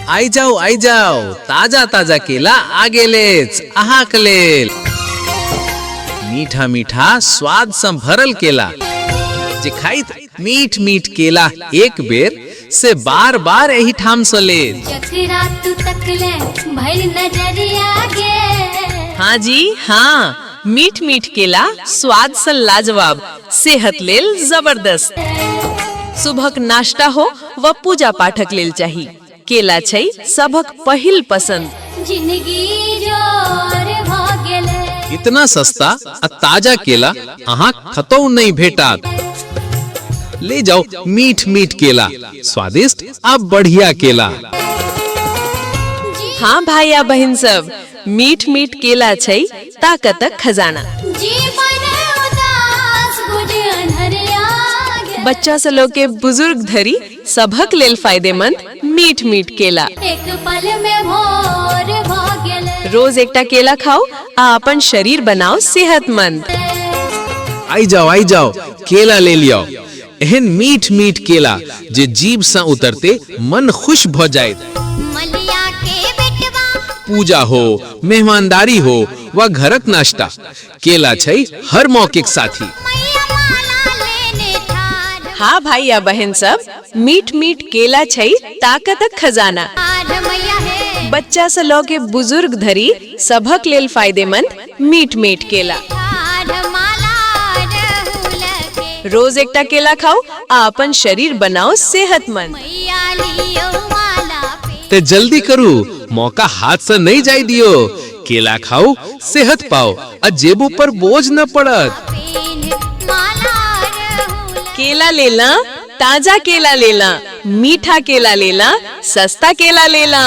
आई जाओ ताजा ताजा केला आगे लेच अहाक लेल। मीठा मीठा स्वाद से भरल केला जे खाइत मीठ मीठ केला एक बेर से बार बार यही ठाम से ले। हाँ जी हाँ, मीठ मीठ केला स्वाद से लाजवाब, सेहत लेल जबरदस्त। सुबहक नाश्ता हो व पूजा पाठक लेल चाही, केला छै सबक पहिल पसंद। इतना सस्ता आ ताजा केला अहाँ खतौ नहीं भेटात। ले जाओ मीठ मीठ केला, स्वादिष्ट आ बढ़िया केला। हाँ भाई बहन सब, मीठ मीठ केला छै ताकतक खजाना। बच्चा से लोके बुजुर्ग धरी सबक लेल फायदेमंद मीठ मीठ केला। एक पल में भोर भ गेलै। रोज एकटा केला खाओ आ अपन शरीर बनाओ सेहतमंद। आई जाओ केला ले लियो। एहन मीठ मीठ केला जे जीभ से उतरते मन खुश भ जाए। पूजा हो, मेहमानदारी हो व घरक नाश्ता, केला छै हर मौके साथी। हाँ भाई या बहन सब, मीठ मीठ केला छै ताकतक खजाना। बच्चा से लौके बुजुर्ग धरी सबक लेल फायदेमंद मीठ मीठ केला। रोज एकटा केला खाओ आ अपन शरीर बनाओ सेहतमंद। ते जल्दी करू, मौका हाथ से नहीं जाय दियो। केला खाओ, सेहत पाओ आ जेबों पर बोझ न पड़त। केला लेला, ताजा केला लेला, मीठा केला लेला, सस्ता केला लेला।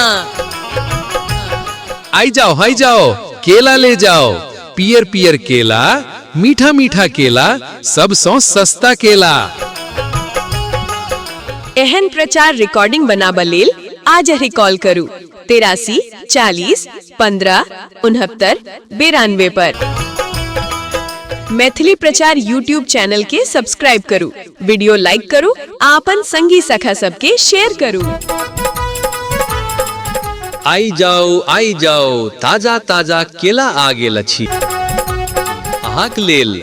आई जाओ केला ले जाओ। पियर पियर केला, मीठा मीठा केला, सब सौ सस्ता केला। एहन प्रचार रिकॉर्डिंग बनाबा लेल आज ही कॉल करू 83 40 15 69 92 पर। मैथिली प्रचार यूट्यूब चैनल के सब्सक्राइब करू, वीडियो लाइक करू, आपन संगी सखा सबके शेयर करू। आई जाओ ताजा ताजा केला आ गेल अछि अहाँक लेल।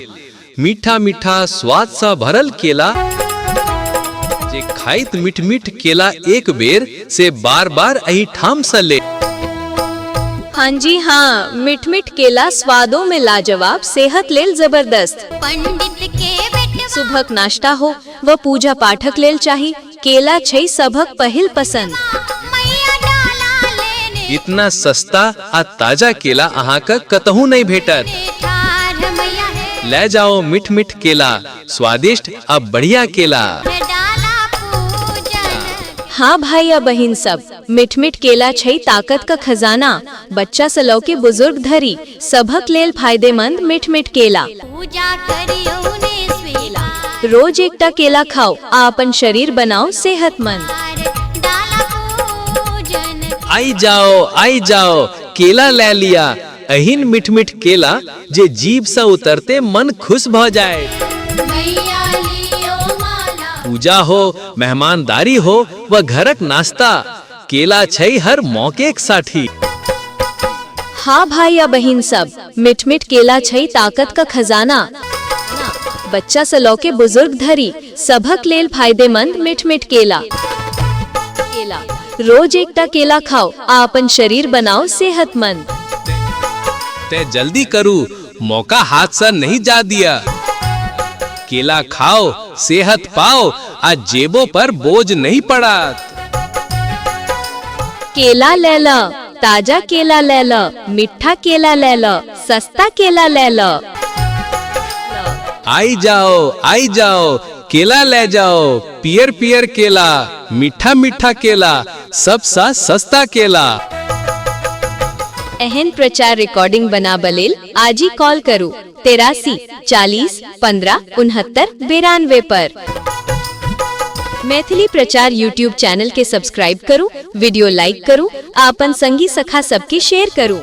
मीठा मीठा स्वाद से भरल केला जे खाइत मीठ मीठ केला एक बेर से बार बार यही ठाम से ले। हाँ जी हाँ, मीठ मीठ केला स्वादों में लाजवाब, सेहत लेल जबरदस्त। पंडित के बेटे सुबहक नाश्ता हो व पूजा पाठक लेल चाही, केला छै सबक पहिल पसंद। इतना सस्ता आ ताजा केला अहाँ का कतहु नहीं भेटत। ले जाओ मीठ मीठ केला, स्वादिष्ट आ बढ़िया केला। हाँ भाई या बहन सब, मीठ मीठ केला छै ताकत का खजाना। बच्चा से लौके बुजुर्ग धरी सबक लेल फायदेमंद मीठ मीठ केला। रोज एकटा केला खाओ आ अपन शरीर बनाओ सेहतमंद। आई जाओ केला ले लिया। अहिन मीठ मीठ केला जे जीभ से उतरते मन खुश भ जाए। पूजा हो, मेहमानदारी हो व घरक नाश्ता, केला छै हर मौके साथी। हाँ भाई या बहन सब, मीठ मीठ केला छै ताकत का खजाना। बच्चा से लौके बुजुर्ग धरी सबक लेल फायदेमंद मीठ मीठ केला। रोज एकटा केला खाओ आ अपन शरीर बनाओ सेहतमंद। ते जल्दी करू, मौका हाथ से नहीं जा दिया। केला खाओ, सेहत पाओ आ जेबों पर बोझ नहीं पड़ा। केला ले लो, ताजा केला ले लो, मीठा केला ले लो, सस्ता केला ले लो। आई जाओ केला ले जाओ। पियर पियर केला, मीठा मीठा केला, सबसा सस्ता केला। एहन प्रचार रिकॉर्डिंग बना बलेल आज ही कॉल करू 83 40 15 69 92 पर। मैथिली प्रचार यूट्यूब चैनल के सब्सक्राइब करू, वीडियो लाइक करू, आपन संगी सखा सबके शेयर करू।